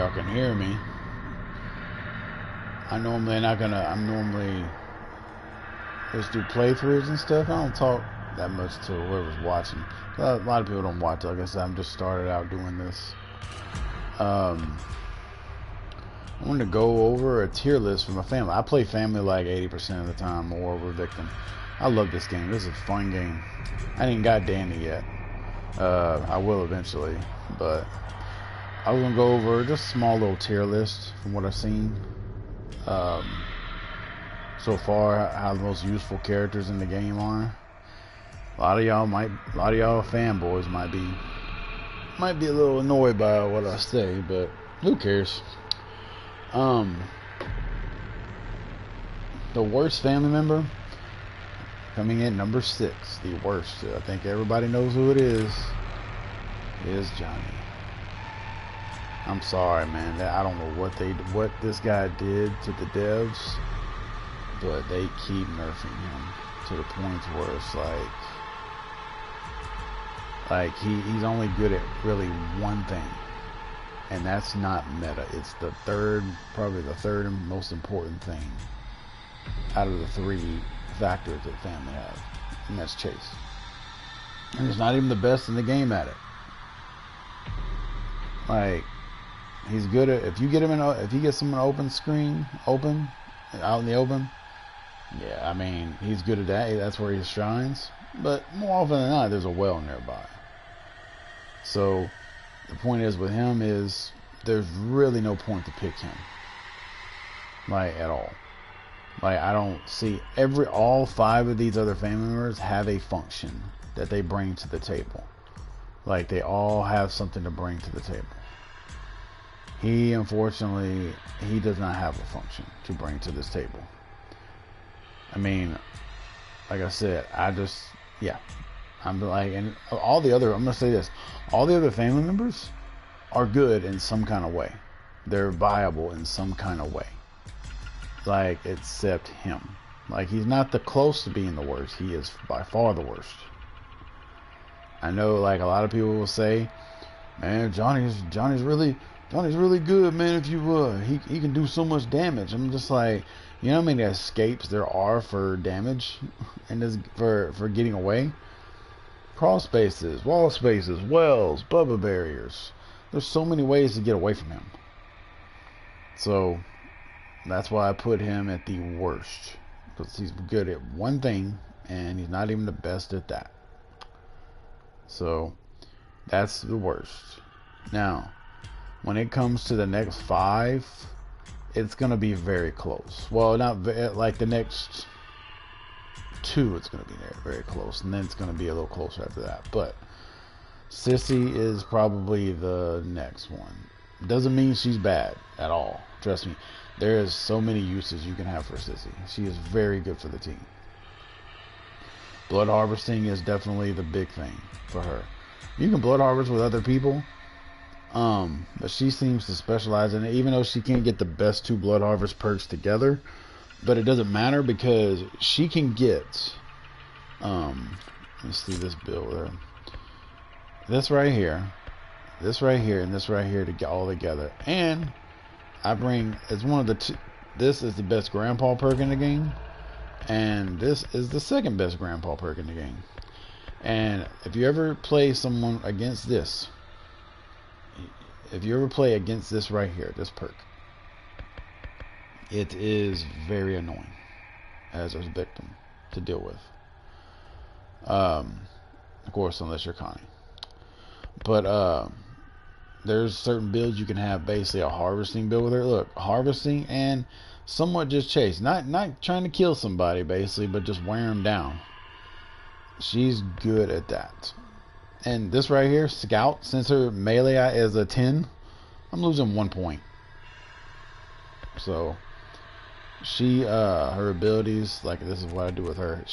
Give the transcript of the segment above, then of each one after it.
y'all can hear me. I'm normally just do playthroughs and stuff. I don't talk that much to whoever's watching. A lot of people don't watch. Like I said, I'm just started out doing this. I wanted to go over a tier list for my family. I play family like 80% of the time, or we're victim. I love this game. This is a fun game. I ain't got Danny yet. I will eventually, but I was gonna go over just a small little tier list from what I've seen so far. How the most useful characters in the game are. A lot of y'all fanboys might be a little annoyed by what I say, but who cares? The worst family member coming in number 6. The worst. I think everybody knows who it is Johnny. I'm sorry, man. I don't know what this guy did to the devs, but they keep nerfing him to the point where it's like he's only good at really one thing, and that's not meta. It's probably the third and most important thing out of the 3 factors that family have, and that's chase. And he's not even the best in the game at it. Like, he's good at, if you get him if you get someone out in the open, yeah, I mean, he's good at that. That's where he shines. But more often than not, there's a well nearby. So the point is with him is there's really no point to pick him, like, at all. Like, I don't see all 5 of these other family members have a function that they bring to the table. Like, they all have something to bring to the table. He, unfortunately, he does not have a function to bring to this table. I mean, like I said, I'm like, and I'm gonna say this, all the other family members are good in some kind of way. They're viable in some kind of way. Like, except him. Like, he's not the close to being the worst. He is by far the worst. I know, like, a lot of people will say, man, Johnny's really good, man. If you he can do so much damage. I'm just like, you know how many escapes there are for damage and this for getting away? Crawl spaces, wall spaces, wells, bubba barriers. There's so many ways to get away from him. So that's why I put him at the worst, because he's good at one thing and he's not even the best at that. So that's the worst. Now, when it comes to the next 5, it's gonna be very close. Well, not like the next 2, it's gonna be very close, and then it's gonna be a little closer after that. But Sissy is probably the next one. Doesn't mean she's bad at all. Trust me, there is so many uses you can have for Sissy. She is very good for the team. Blood harvesting is definitely the big thing for her. You can blood harvest with other people, but she seems to specialize in it, even though she can't get the best 2 blood harvest perks together. But it doesn't matter, because she can get let's see this build there. This right here, and this right here to get all together. And I bring, it's one of the this is the best grandpa perk in the game, and this is the second best grandpa perk in the game. And if you ever play someone against this, right here, this perk, it is very annoying as a victim to deal with. Of course, unless you're Connie. But there's certain builds you can have, basically a harvesting build with her. Look, harvesting and somewhat just chase. Not trying to kill somebody, basically, but just wear them down. She's good at that. And this right here, Scout, since her melee is a 10, I'm losing 1 point. So she her abilities, like, this is what I do with her.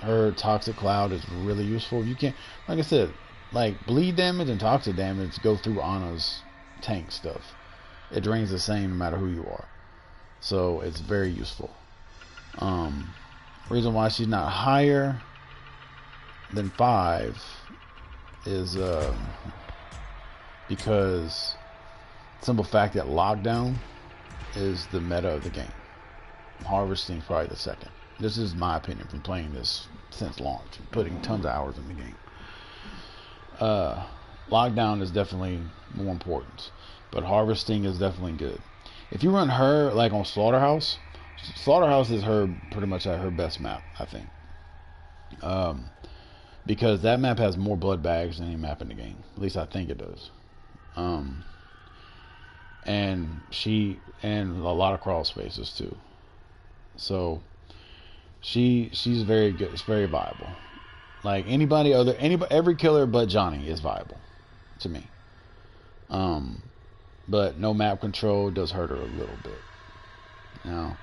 Her toxic cloud is really useful. You can't, like I said, like, bleed damage and toxic damage go through Anna's tank stuff. It drains the same no matter who you are. So it's very useful. Reason why she's not higher than 5 is because simple fact that lockdown is the meta of the game. Harvesting is probably the second. This is my opinion from playing this since launch, putting tons of hours in the game. Lockdown is definitely more important, but harvesting is definitely good. If you run her like on Slaughterhouse is her pretty much at her best map, I think. Because that map has more blood bags than any map in the game. At least I think it does. And a lot of crawl spaces too. So she's very good. It's very viable. Like every killer but Johnny is viable to me. But no map control does hurt her a little bit. Now,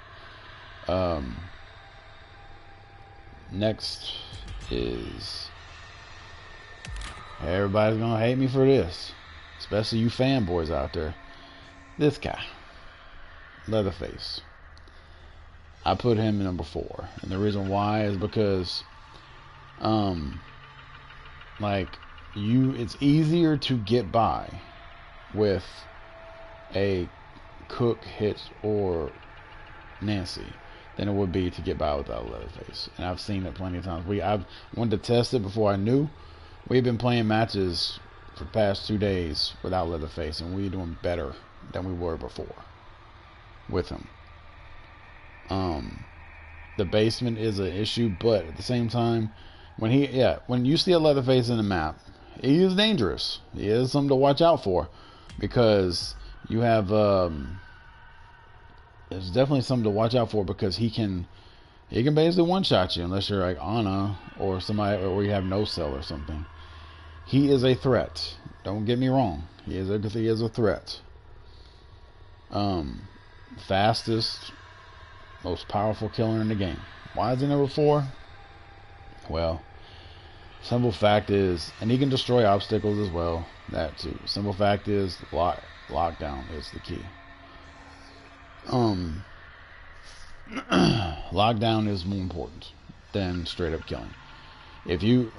next is, everybody's gonna hate me for this, especially you fanboys out there. This guy, Leatherface. I put him in number 4, and the reason why is because, it's easier to get by with a Cook, Hitch, or Nancy than it would be to get by without Leatherface. And I've seen it plenty of times. I wanted to test it before I knew. We've been playing matches for the past 2 days without Leatherface, and we're doing better than we were before with him. The basement is an issue, but at the same time, when you see a Leatherface in the map, he is dangerous. He is something to watch out for, because you have there's definitely something to watch out for, because he can basically one-shot you unless you're like Ana or somebody, or you have no cell or something. He is a threat. Don't get me wrong. He is a threat. Fastest, most powerful killer in the game. Why is he number 4? Well, simple fact is, and he can destroy obstacles as well. That too. Simple fact is, lockdown is the key. Lockdown is more important than straight up killing. If you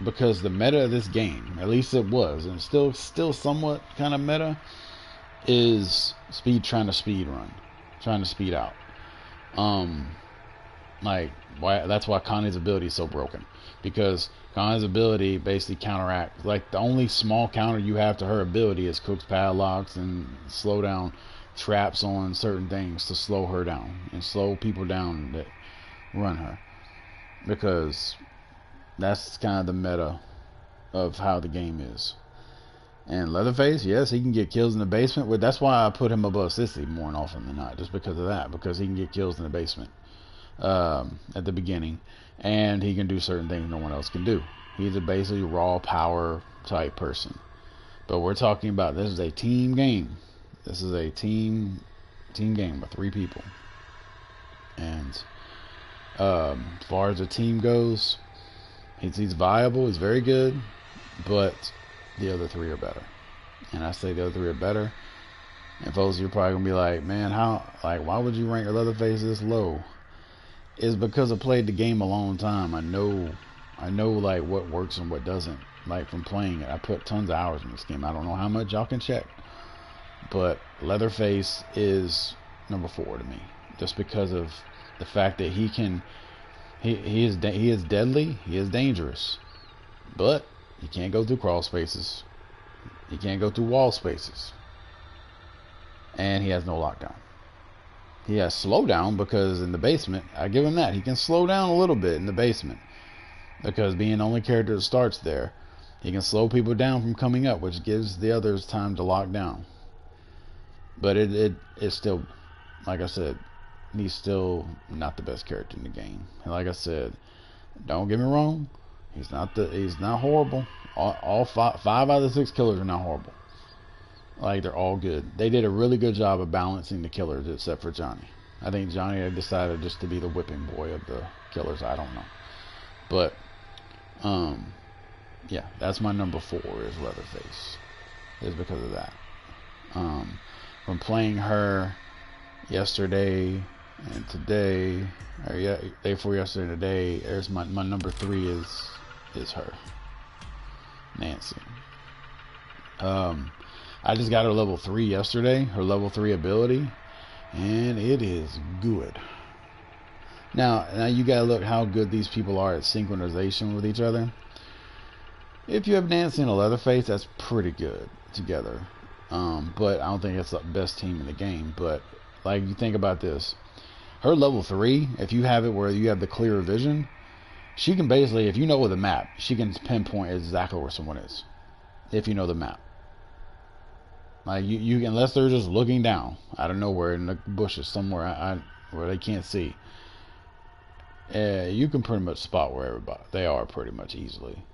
because the meta of this game, at least it was, and still somewhat kind of meta, is trying to speed out. That's why Connie's ability is so broken, because Connie's ability basically counteracts, the only small counter you have to her ability is Cook's padlocks and slow down traps on certain things to slow her down and slow people down that run her, because that's kind of the meta of how the game is. And Leatherface, yes, he can get kills in the basement, but that's why I put him above Sissy more often than not, just because of that, because he can get kills in the basement at the beginning, and he can do certain things no one else can do. He's a basically raw power type person. But we're talking about, this is a team game. This is a team game with 3 people. And as far as the team goes, he's viable, he's very good, but the other 3 are better. And I say the other 3 are better. And folks, you're probably gonna be like, man, why would you rank your Leatherface this low? It's because I played the game a long time. I know what works and what doesn't. From playing it, I put tons of hours in this game. I don't know how much y'all can check, but Leatherface is number 4 to me, just because of the fact that he is deadly, he is dangerous, but he can't go through crawl spaces, he can't go through wall spaces, and he has no lockdown. He has slowdown, because in the basement, I give him that, he can slow down a little bit in the basement, because being the only character that starts there, he can slow people down from coming up, which gives the others time to lock down. But it's still, like I said, he's still not the best character in the game. And like I said, don't get me wrong, he's not horrible. All five out of the 6 killers are not horrible. They're all good. They did a really good job of balancing the killers, except for Johnny. I think Johnny had decided just to be the whipping boy of the killers. I don't know, but yeah, that's my number 4 is Leatherface. Is because of that. From playing her yesterday and today, or day before yesterday and today, there's my number 3 is her, Nancy. I just got her level 3 yesterday, her level 3 ability, and it is good. Now you gotta look how good these people are at synchronization with each other. If you have Nancy and a Leatherface, that's pretty good together. But I don't think it's the best team in the game. But like, you think about this, her level 3, if you have it where you have the clear vision, she can basically, if you know the map, she can pinpoint exactly where someone is. If you know the map. Like, you unless they're just looking down out of nowhere in the bushes somewhere where they can't see, you can pretty much spot where everybody they are pretty much easily.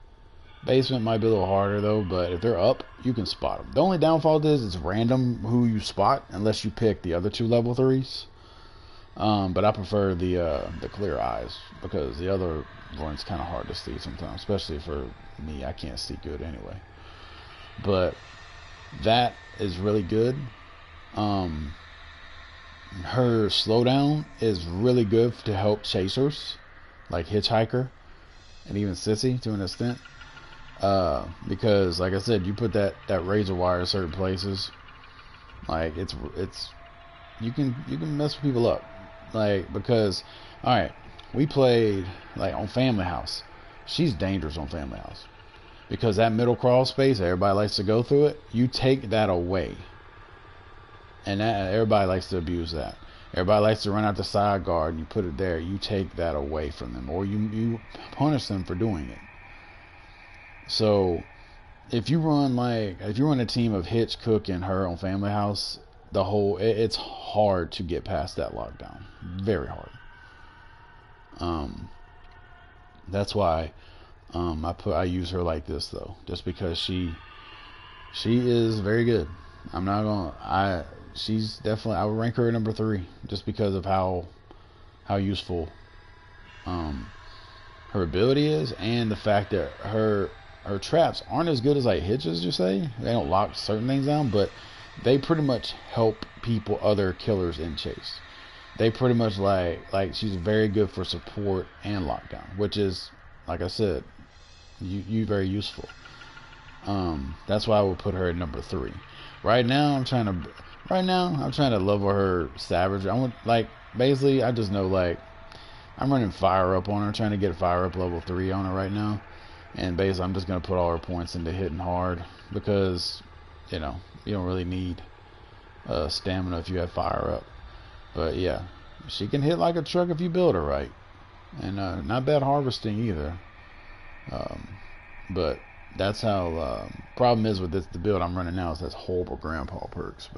Basement might be a little harder though, but if they're up, you can spot them. The only downfall is it's random who you spot unless you pick the other 2 level 3s. But I prefer the clear eyes because the other one's kind of hard to see sometimes, especially for me. I can't see good anyway. But that is really good. Her slowdown is really good to help chasers like Hitchhiker and even Sissy to an extent. Because like I said, you put that razor wire in certain places, like it's you can mess people up, like, because alright, we played like on Family House. She's dangerous on Family House because that middle crawl space, everybody likes to go through it. You take that away, and that everybody likes to abuse that. Everybody likes to run out the side guard and you put it there. You take that away from them, or you punish them for doing it. So if you run a team of Hitch, Cook, and her on Family House, it's hard to get past that lockdown. Very hard. That's why I use her like this though, just because she is very good. She's definitely, I would rank her at number 3 just because of how useful her ability is, and the fact that her traps aren't as good as like Hitch's, you say. They don't lock certain things down, but they pretty much help other killers in chase. They pretty much like she's very good for support and lockdown, which is, like I said, you very useful. That's why I would put her at number 3. Right now I'm trying to level her savage. Basically I just know, like, I'm running fire up on her, trying to get fire up level 3 on her right now. And basically I'm just going to put all her points into hitting hard because, you don't really need stamina if you have fire up. But yeah, she can hit like a truck if you build her right. And not bad harvesting either. But that's how, problem is with the build I'm running now is that's horrible grandpa perks.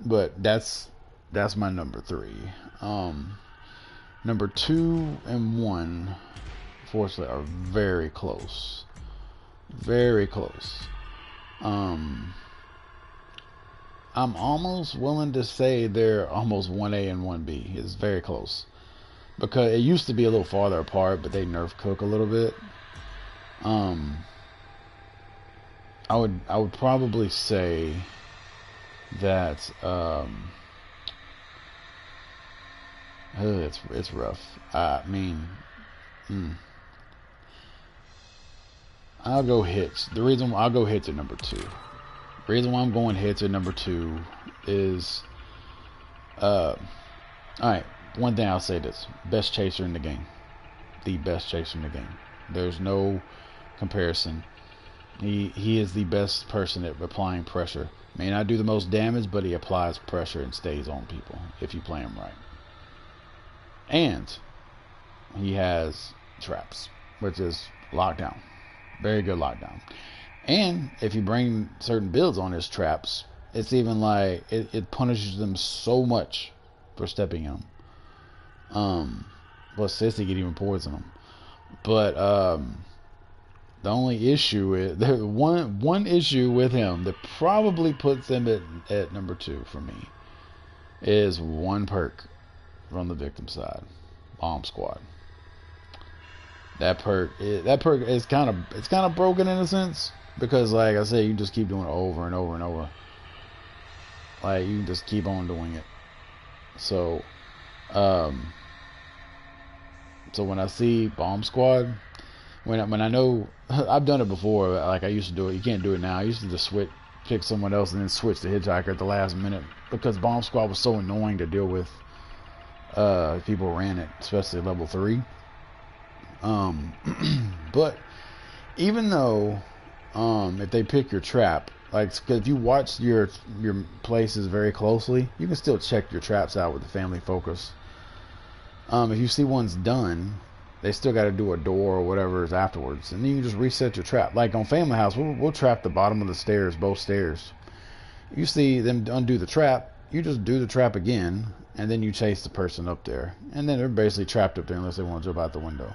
But that's my number 3. Number 2 and 1, unfortunately, are very close. Very close. I'm almost willing to say they're almost 1A and 1B. It's very close. Because it used to be a little farther apart, but they nerfed Cook a little bit. I would probably say that it's rough. I mean, I'll go Hitch. I'll go Hitch at number 2. The reason why I'm going Hitch at number 2 is, alright, one thing I'll say this: best chaser in the game. The best chaser in the game. There's no comparison. He is the best person at applying pressure. May not do the most damage, but he applies pressure and stays on people if you play him right. And he has traps, which is lockdown. Very good lockdown. And if you bring certain builds on his traps, it's even like it punishes them so much for stepping in them. Plus Sissy can even poison them. But the only issue is one issue with him that probably puts him at number 2 for me is one perk from the victim side: Bomb Squad. That perk is kind of broken in a sense, because like I said, you just keep doing it over and over and over. Like, you can just keep on doing it. So when I see Bomb Squad, when I know I've done it before, like I used to do it. You can't do it now. I used to just pick someone else and then switch to Hitchhiker at the last minute because Bomb Squad was so annoying to deal with. People ran it, especially level 3. But even though if they pick your trap, like, cause if you watch your places very closely, you can still check your traps out with the family focus. If you see one's done, they still got to do a door or whatever is afterwards, and then you just reset your trap. Like on Family House, we'll trap the bottom of the stairs, both stairs. You see them undo the trap, you just do the trap again, and then you chase the person up there, and then they're basically trapped up there unless they want to jump out the window.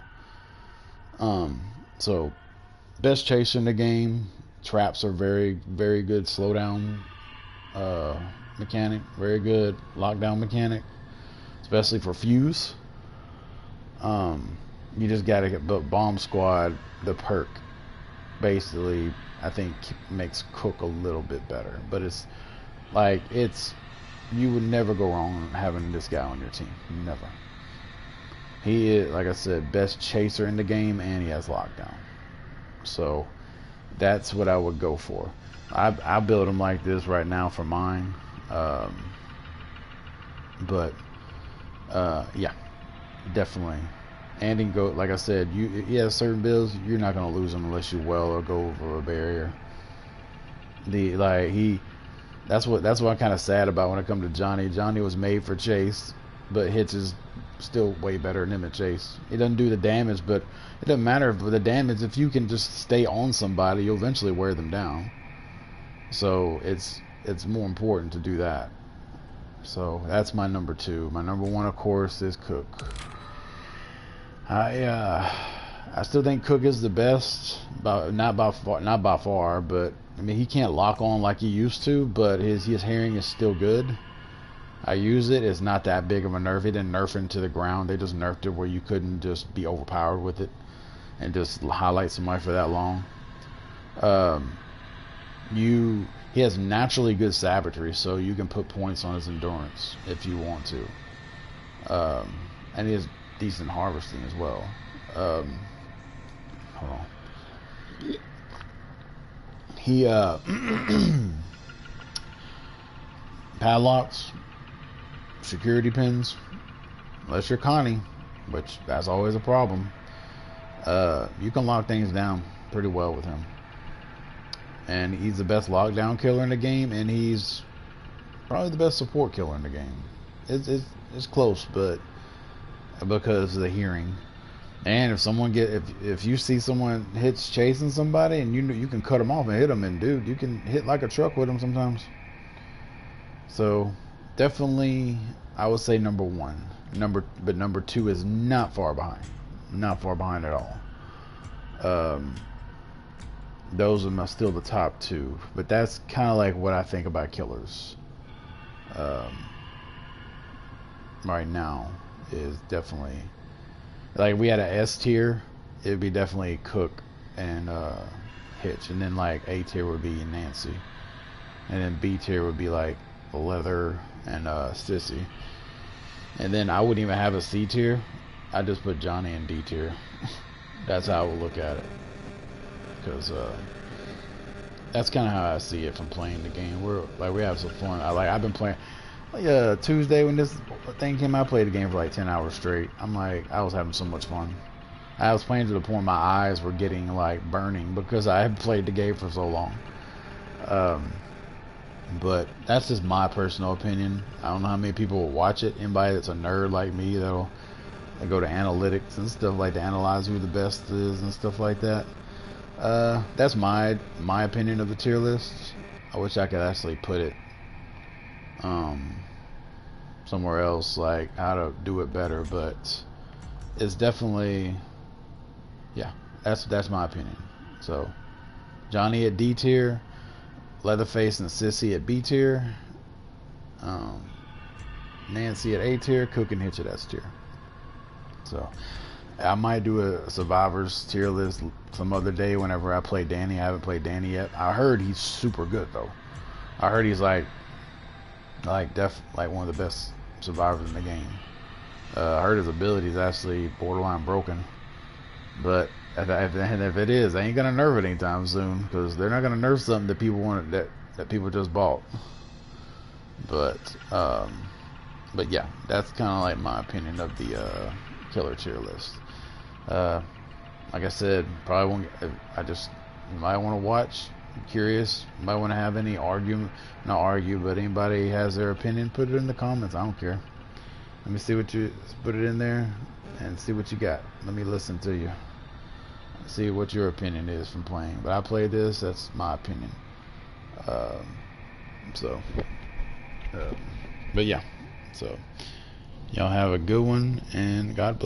So best chaser in the game. Traps are very, very good slowdown mechanic, very good lockdown mechanic, especially for Fuse. You just gotta get, but Bomb Squad, the perk, basically, I think makes Cook a little bit better. But it's like, you would never go wrong having this guy on your team. Never. He is, like I said, best chaser in the game, and he has lockdown. So that's what I would go for. I build him like this right now for mine. Yeah, definitely. And he go, like I said, he has certain builds you're not gonna lose him unless you well or go over a barrier. That's what I'm kind of sad about when it comes to Johnny. Johnny was made for chase, but hits is still way better than him at chase. He doesn't do the damage, but it doesn't matter for the damage. If you can just stay on somebody, you'll eventually wear them down. So it's more important to do that. So that's my number 2. My number 1, of course, is Cook. I still think Cook is the best, not by far, but I mean, he can't lock on like he used to, but his hearing is still good. I use it. It's not that big of a nerf. It didn't nerf into the ground. They just nerfed it where you couldn't just be overpowered with it and just highlight somebody for that long. He has naturally good savagery, so you can put points on his endurance if you want to. And he has decent harvesting as well. Hold on. He padlocks, security pins, unless you're Connie, which that's always a problem. You can lock things down pretty well with him, and he's the best lockdown killer in the game, and he's probably the best support killer in the game. It's close, but because of the hearing. And if you see someone chasing somebody, and you can cut them off and hit them, and dude, you can hit like a truck with them sometimes. So definitely, I would say number 1. But number 2 is not far behind. Not far behind at all. Those are still the top 2. But that's kind of like what I think about killers. Right now is definitely, like, we had an S tier, it'd be definitely Cook and Hitch, and then like A tier would be Nancy, and then B tier would be like Leather and Sissy, and then I wouldn't even have a C tier. I just put Johnny in D tier. That's how I would look at it, because that's kind of how I see it from playing the game. We have some fun. I've been playing. Tuesday when this thing came out, I played the game for like 10 hours straight. I was having so much fun. I was playing to the point my eyes were getting like burning because I had played the game for so long. But that's just my personal opinion. I don't know how many people will watch it. Anybody that's a nerd like me that'll go to analytics and stuff like to analyze who the best is and stuff like that. That's my opinion of the tier list. I wish I could actually put it somewhere else, like how to do it better, but it's definitely, yeah, that's my opinion. So Johnny at D tier, Leatherface and Sissy at B tier, Nancy at A tier, Cook and Hitch at S tier. So I might do a Survivors tier list some other day whenever I play Danny. I haven't played Danny yet. I heard he's super good though. I heard he's like one of the best survivors in the game. I heard his ability is actually borderline broken, but And if it is, they ain't gonna nerf it anytime soon, because they're not gonna nerf something that people want, that people just bought. But yeah, that's kind of like my opinion of the killer tier list. Like I said, probably won't. You might want to watch. I'm curious. You might want to have any argument, not argue, but anybody has their opinion, put it in the comments. I don't care. Let me see what you put it in there and see what you got. Let me listen to you. See what your opinion is from playing. But I played this. That's my opinion. But yeah. So y'all have a good one, and God bless.